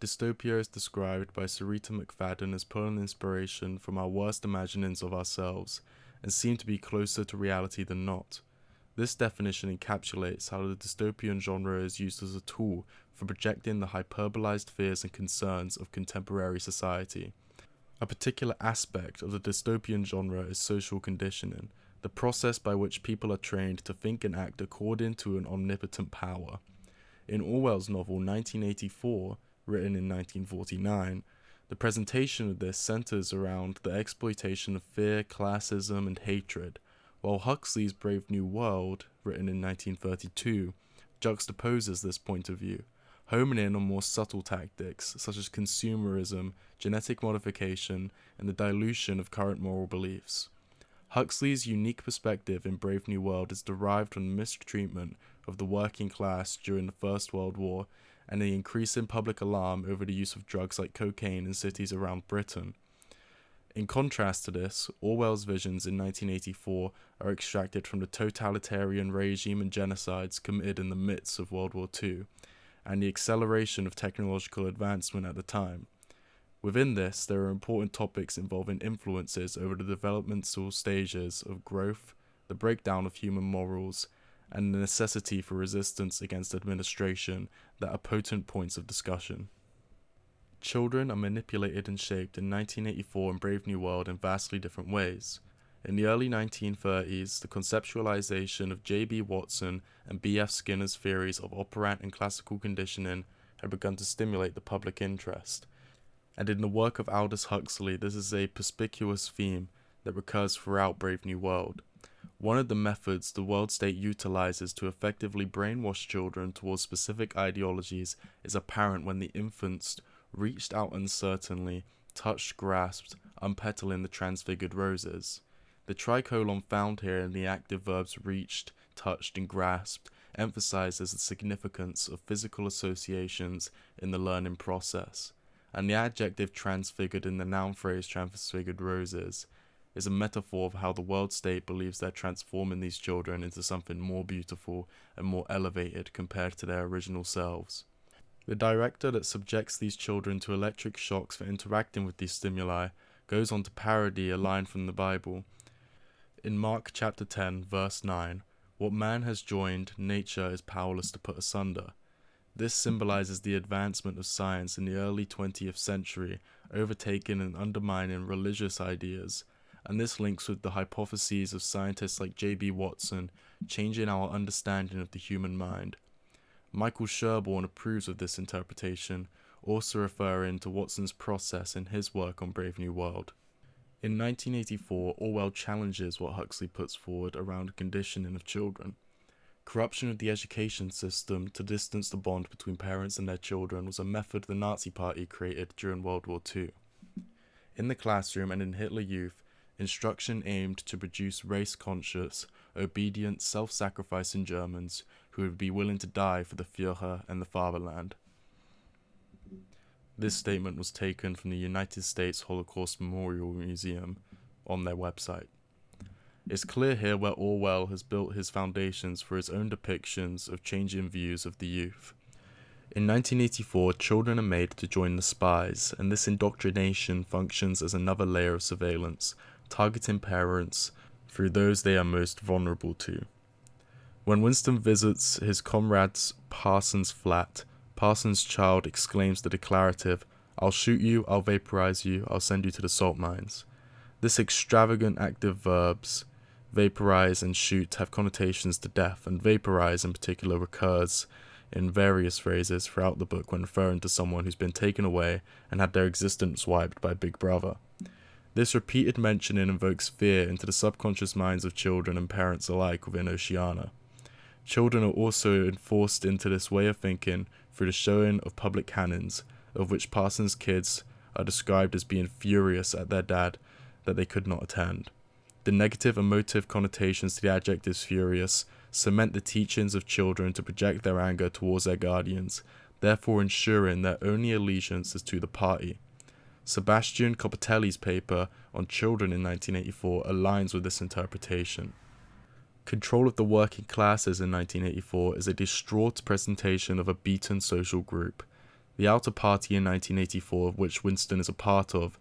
Dystopia is described by Sarita McFadden as pulling inspiration from our worst imaginings of ourselves and seem to be closer to reality than not. This definition encapsulates how the dystopian genre is used as a tool for projecting the hyperbolized fears and concerns of contemporary society. A particular aspect of the dystopian genre is social conditioning, the process by which people are trained to think and act according to an omnipotent power. In Orwell's novel 1984, written in 1949, the presentation of this centers around the exploitation of fear, classism, and hatred, while Huxley's Brave New World, written in 1932, juxtaposes this point of view, homing in on more subtle tactics such as consumerism, genetic modification, and the dilution of current moral beliefs. Huxley's unique perspective in Brave New World is derived from the mistreatment of the working class during the First World War and the increasing public alarm over the use of drugs like cocaine in cities around Britain. In contrast to this, Orwell's visions in 1984 are extracted from the totalitarian regime and genocides committed in the midst of World War II, and the acceleration of technological advancement at the time. Within this, there are important topics involving influences over the developmental stages of growth, the breakdown of human morals, and the necessity for resistance against administration that are potent points of discussion. Children are manipulated and shaped in 1984 and Brave New World in vastly different ways. In the early 1930s, the conceptualization of J.B. Watson and B.F. Skinner's theories of operant and classical conditioning had begun to stimulate the public interest. And in the work of Aldous Huxley, this is a perspicuous theme that recurs throughout Brave New World. One of the methods the world state utilizes to effectively brainwash children towards specific ideologies is apparent when the infants reached out uncertainly, touched, grasped, unpetaling the transfigured roses. The tricolon found here in the active verbs reached, touched, and grasped emphasizes the significance of physical associations in the learning process, and the adjective transfigured in the noun phrase transfigured roses is a metaphor of how the world state believes they're transforming these children into something more beautiful and more elevated compared to their original selves. The director that subjects these children to electric shocks for interacting with these stimuli goes on to parody a line from the Bible. In Mark chapter 10, verse 9, "What man has joined, nature is powerless to put asunder." This symbolizes the advancement of science in the early 20th century, overtaking and undermining religious ideas, and this links with the hypotheses of scientists like J.B. Watson, changing our understanding of the human mind. Michael Sherborne approves of this interpretation, also referring to Watson's process in his work on Brave New World. In 1984, Orwell challenges what Huxley puts forward around conditioning of children. Corruption of the education system to distance the bond between parents and their children was a method the Nazi Party created during World War II. In the classroom and in Hitler Youth, instruction aimed to produce race-conscious, obedient, self-sacrificing Germans who would be willing to die for the Führer and the fatherland. This statement was taken from the United States Holocaust Memorial Museum on their website. It's clear here where Orwell has built his foundations for his own depictions of changing views of the youth. In 1984, children are made to join the spies, and this indoctrination functions as another layer of surveillance, targeting parents through those they are most vulnerable to. When Winston visits his comrade's Parsons' flat, Parsons' child exclaims the declarative, "I'll shoot you, I'll vaporize you, I'll send you to the salt mines." This extravagant active verbs, vaporize and shoot, have connotations to death, and vaporize in particular recurs in various phrases throughout the book when referring to someone who's been taken away and had their existence wiped by Big Brother. This repeated mentioning invokes fear into the subconscious minds of children and parents alike within Oceania. Children are also enforced into this way of thinking through the showing of public cannons, of which Parsons' kids are described as being furious at their dad that they could not attend. The negative emotive connotations to the adjectives furious cement the teachings of children to project their anger towards their guardians, therefore ensuring their only allegiance is to the party. Sebastian Copatelli's paper on children in 1984 aligns with this interpretation. Control of the working classes in 1984 is a distraught presentation of a beaten social group. The outer party in 1984, of which Winston is a part of,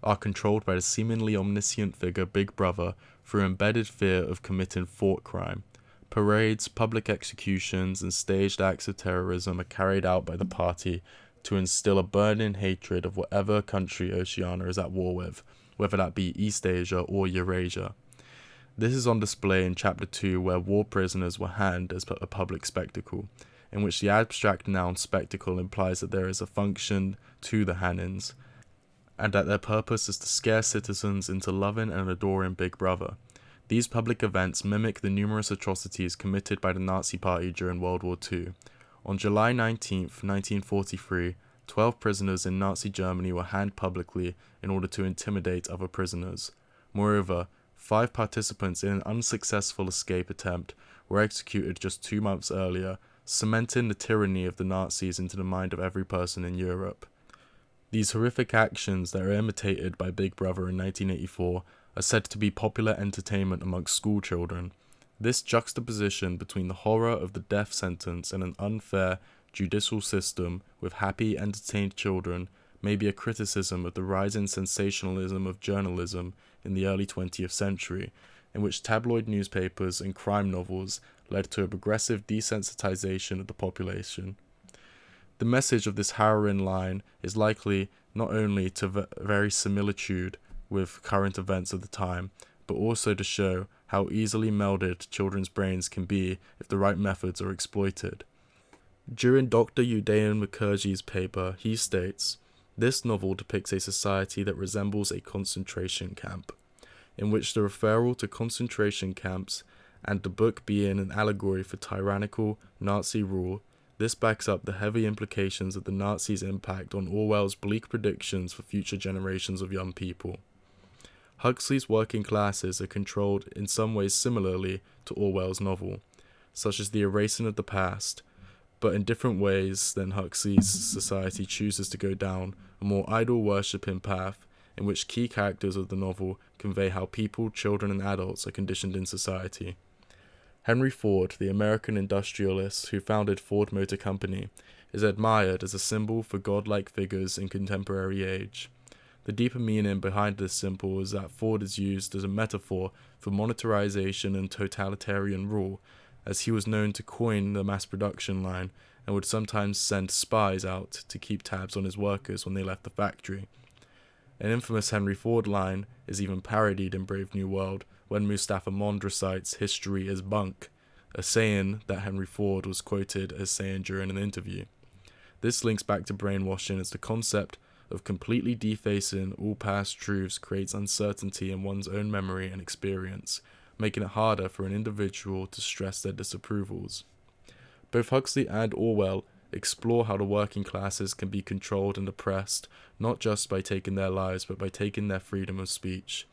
are controlled by the seemingly omniscient figure Big Brother through embedded fear of committing thought crime. Parades, public executions, and staged acts of terrorism are carried out by the party to instill a burning hatred of whatever country Oceania is at war with, whether that be East Asia or Eurasia. This is on display in Chapter 2, where war prisoners were hanged as a public spectacle, in which the abstract noun spectacle implies that there is a function to the hangings, and that their purpose is to scare citizens into loving and adoring Big Brother. These public events mimic the numerous atrocities committed by the Nazi Party during World War II. On July 19, 1943, 12 prisoners in Nazi Germany were hanged publicly in order to intimidate other prisoners. Moreover, 5 participants in an unsuccessful escape attempt were executed just 2 months earlier, cementing the tyranny of the Nazis into the mind of every person in Europe. These horrific actions that are imitated by Big Brother in 1984 are said to be popular entertainment amongst school children. This juxtaposition between the horror of the death sentence and an unfair judicial system with happy, entertained children may be a criticism of the rising sensationalism of journalism in the early 20th century, in which tabloid newspapers and crime novels led to a progressive desensitization of the population. The message of this harrowing line is likely not only to vary similitude with current events of the time, but also to show how easily melded children's brains can be if the right methods are exploited. During Dr. Udayan Mukherjee's paper, he states, "This novel depicts a society that resembles a concentration camp, in which the referral to concentration camps and the book being an allegory for tyrannical Nazi rule, this backs up the heavy implications of the Nazis' impact on Orwell's bleak predictions for future generations of young people." Huxley's working classes are controlled in some ways similarly to Orwell's novel, such as the erasing of the past, but in different ways than Huxley's society chooses to go down a more idol-worshipping path in which key characters of the novel convey how people, children, and adults are conditioned in society. Henry Ford, the American industrialist who founded Ford Motor Company, is admired as a symbol for godlike figures in contemporary age. The deeper meaning behind this symbol is that Ford is used as a metaphor for monetarization and totalitarian rule, as he was known to coin the mass production line and would sometimes send spies out to keep tabs on his workers when they left the factory. An infamous Henry Ford line is even parodied in Brave New World when Mustafa Mond recites "history is bunk," a saying that Henry Ford was quoted as saying during an interview. This links back to brainwashing, as the concept of completely defacing all past truths creates uncertainty in one's own memory and experience, making it harder for an individual to stress their disapprovals. Both Huxley and Orwell explore how the working classes can be controlled and oppressed, not just by taking their lives, but by taking their freedom of speech.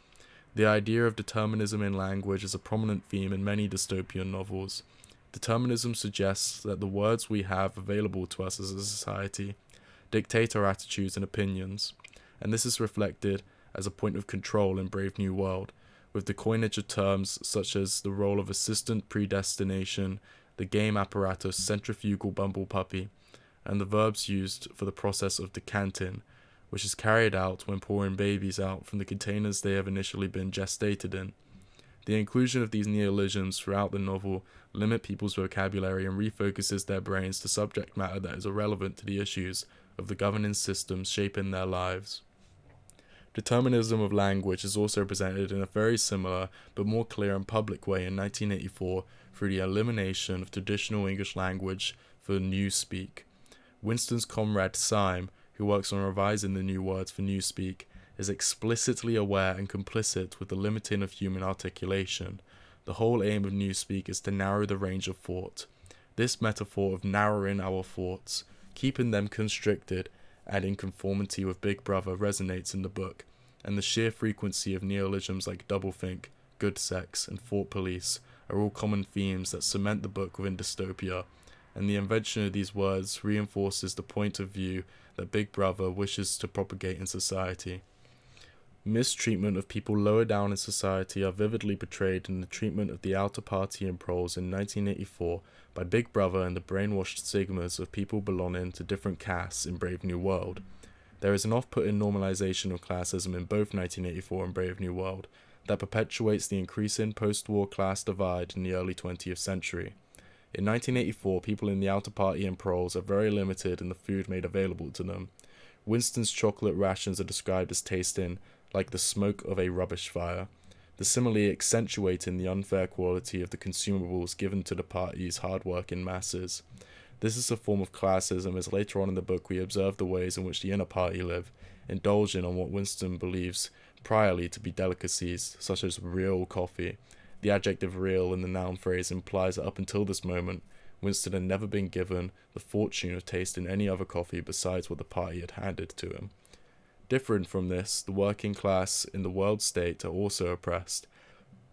The idea of determinism in language is a prominent theme in many dystopian novels. Determinism suggests that the words we have available to us as a society dictate our attitudes and opinions, and this is reflected as a point of control in Brave New World, with the coinage of terms such as the role of assistant predestination, the game apparatus centrifugal bumble puppy, and the verbs used for the process of decanting, which is carried out when pouring babies out from the containers they have initially been gestated in. The inclusion of these neologisms throughout the novel limit people's vocabulary and refocuses their brains to subject matter that is irrelevant to the issues of the governing systems shaping their lives. Determinism of language is also presented in a very similar but more clear and public way in 1984 through the elimination of traditional English language for Newspeak. Winston's comrade Syme, who works on revising the new words for Newspeak, is explicitly aware and complicit with the limiting of human articulation. The whole aim of Newspeak is to narrow the range of thought. This metaphor of narrowing our thoughts, keeping them constricted and in conformity with Big Brother, resonates in the book, and the sheer frequency of neologisms like doublethink, good sex, and thought police are all common themes that cement the book within dystopia, and the invention of these words reinforces the point of view that Big Brother wishes to propagate in society. Mistreatment of people lower down in society are vividly portrayed in the treatment of the outer party and proles in 1984 by Big Brother and the brainwashed stigmas of people belonging to different castes in Brave New World. There is an off-putting normalization of classism in both 1984 and Brave New World that perpetuates the increasing post-war class divide in the early 20th century. In 1984, people in the outer party and proles are very limited in the food made available to them. Winston's chocolate rations are described as tasting like the smoke of a rubbish fire, the simile accentuating the unfair quality of the consumables given to the party's hard-working masses. This is a form of classism, as later on in the book we observe the ways in which the inner party live, indulging on what Winston believes priorly to be delicacies, such as real coffee. The adjective real in the noun phrase implies that up until this moment, Winston had never been given the fortune of tasting any other coffee besides what the party had handed to him. Different from this, the working class in the world state are also oppressed,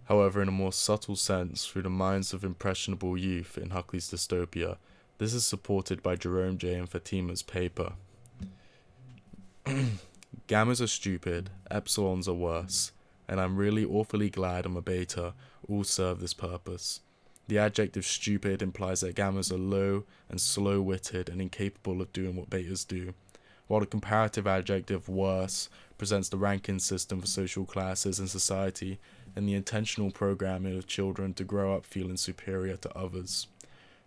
however in a more subtle sense through the minds of impressionable youth in Huxley's dystopia. This is supported by Jerome J. and Fatima's paper. Gammas are stupid, epsilons are worse, and I'm really awfully glad I'm a beta, all serve this purpose. The adjective stupid implies that gammas are low and slow-witted and incapable of doing what betas do, while the comparative adjective worse presents the ranking system for social classes in society and the intentional programming of children to grow up feeling superior to others.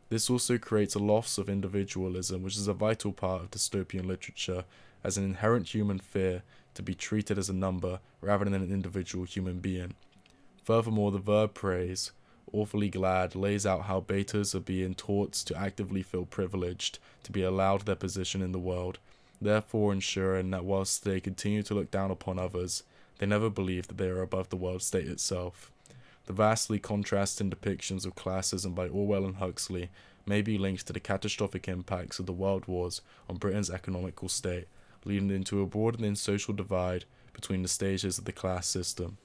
This also creates a loss of individualism, which is a vital part of dystopian literature, as an inherent human fear to be treated as a number rather than an individual human being. Furthermore, the verb phrase, awfully glad, lays out how betas are being taught to actively feel privileged, to be allowed their position in the world, therefore ensuring that whilst they continue to look down upon others, they never believe that they are above the world state itself. The vastly contrasting depictions of classism by Orwell and Huxley may be linked to the catastrophic impacts of the world wars on Britain's economical state, leading into a broadening social divide between the stages of the class system.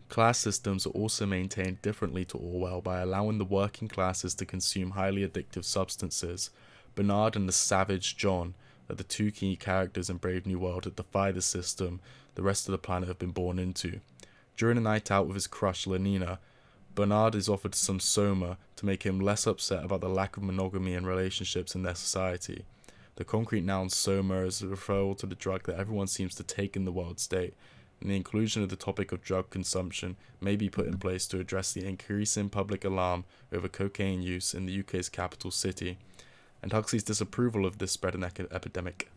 Class systems are also maintained differently to Orwell by allowing the working classes to consume highly addictive substances. Bernard and the savage John are the two key characters in Brave New World that defy the system the rest of the planet have been born into. During a night out with his crush Lenina, Bernard is offered some soma to make him less upset about the lack of monogamy and relationships in their society. The concrete noun soma is a referral to the drug that everyone seems to take in the world state, and the inclusion of the topic of drug consumption may be put in place to address the increasing public alarm over cocaine use in the UK's capital city, and Huxley's disapproval of this spreading epidemic.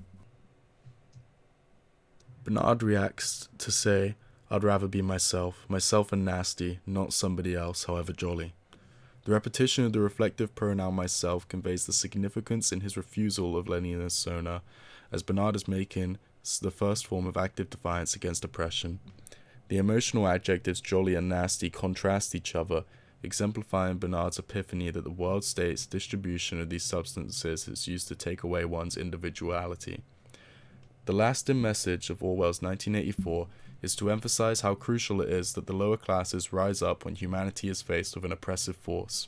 Bernard reacts to say, I'd rather be myself and nasty, not somebody else, however jolly. The repetition of the reflective pronoun myself conveys the significance in his refusal of Lenina's sona, as Bernard is making the first form of active defiance against oppression. The emotional adjectives jolly and nasty contrast each other, exemplifying Bernard's epiphany that the world state's distribution of these substances is used to take away one's individuality. The lasting message of Orwell's 1984 is to emphasize how crucial it is that the lower classes rise up when humanity is faced with an oppressive force.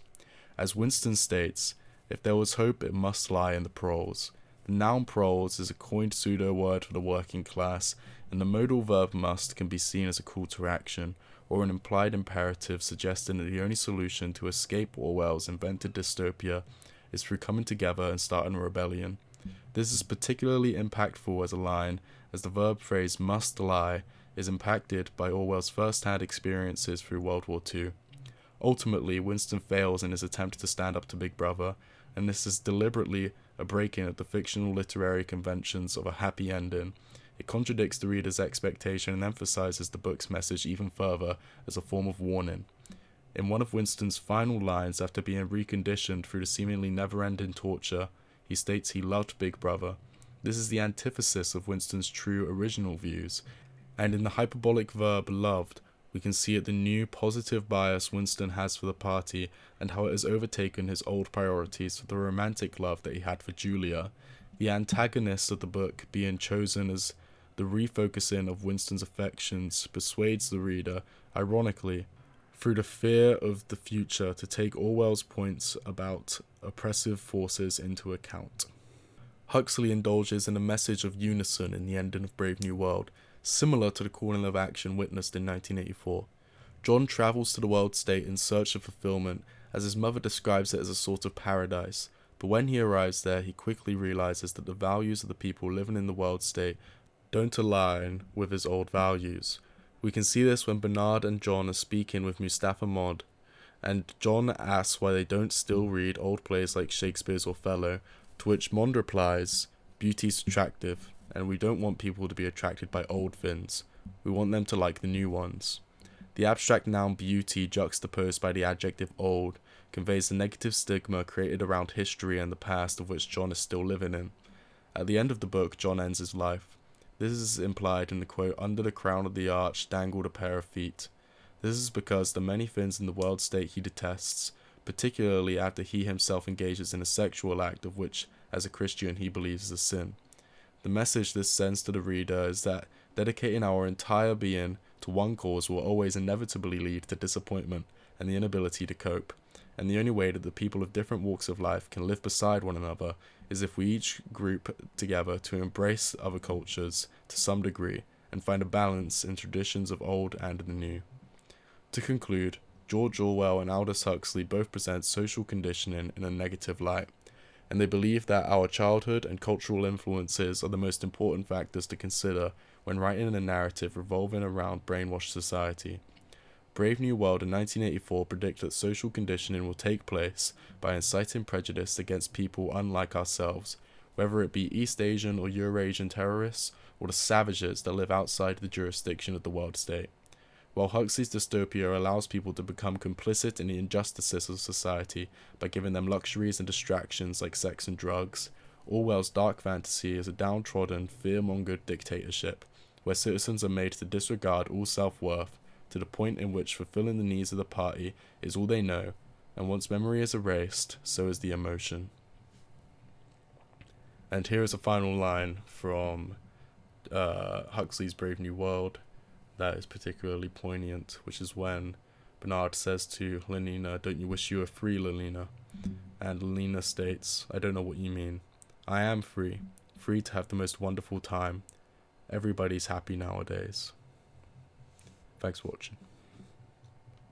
As Winston states, if there was hope, it must lie in the proles. The noun proles is a coined pseudo-word for the working class, and the modal verb must can be seen as a call to action, or an implied imperative suggesting that the only solution to escape Orwell's invented dystopia is through coming together and starting a rebellion. This is particularly impactful as a line, as the verb phrase must lie is impacted by Orwell's first-hand experiences through World War II. Ultimately, Winston fails in his attempt to stand up to Big Brother, and this is deliberately a break-in of the fictional literary conventions of a happy ending. It contradicts the reader's expectation and emphasizes the book's message even further as a form of warning. In one of Winston's final lines after being reconditioned through the seemingly never-ending torture, he states he loved Big Brother. This is the antithesis of Winston's true original views, and in the hyperbolic verb loved, we can see the new positive bias Winston has for the party and how it has overtaken his old priorities for the romantic love that he had for Julia. The antagonist of the book being chosen as the refocusing of Winston's affections persuades the reader, ironically, through the fear of the future to take Orwell's points about oppressive forces into account. Huxley indulges in a message of unison in the ending of Brave New World, Similar to the calling of action witnessed in 1984, John travels to the world state in search of fulfillment, as his mother describes it as a sort of paradise, but when he arrives there, he quickly realizes that the values of the people living in the world state don't align with his old values. We can see this when Bernard and John are speaking with Mustafa Mod, and John asks why they don't still read old plays like Shakespeare's Othello, to which Mond replies, "Beauty's attractive, and we don't want people to be attracted by old things. We want them to like the new ones." The abstract noun beauty, juxtaposed by the adjective old, conveys the negative stigma created around history and the past of which John is still living in. At the end of the book, John ends his life. This is implied in the quote, "Under the crown of the arch dangled a pair of feet." This is because the many things in the world state he detests, particularly after he himself engages in a sexual act of which, as a Christian, he believes is a sin. The message this sends to the reader is that dedicating our entire being to one cause will always inevitably lead to disappointment and the inability to cope, and the only way that the people of different walks of life can live beside one another is if we each group together to embrace other cultures to some degree and find a balance in traditions of old and the new. To conclude, George Orwell and Aldous Huxley both present social conditioning in a negative light, and they believe that our childhood and cultural influences are the most important factors to consider when writing a narrative revolving around brainwashed society. Brave New World in 1984 predict that social conditioning will take place by inciting prejudice against people unlike ourselves, whether it be East Asian or Eurasian terrorists, or the savages that live outside the jurisdiction of the world state. While Huxley's dystopia allows people to become complicit in the injustices of society by giving them luxuries and distractions like sex and drugs, Orwell's dark fantasy is a downtrodden, fear-mongered dictatorship, where citizens are made to disregard all self-worth, to the point in which fulfilling the needs of the party is all they know, and once memory is erased, so is the emotion. And here is a final line from Huxley's Brave New World that is particularly poignant, which is when Bernard says to Lenina, "Don't you wish you were free, Lenina?" And Lenina states, "I don't know what you mean. I am free, free to have the most wonderful time. Everybody's happy nowadays." Thanks for watching.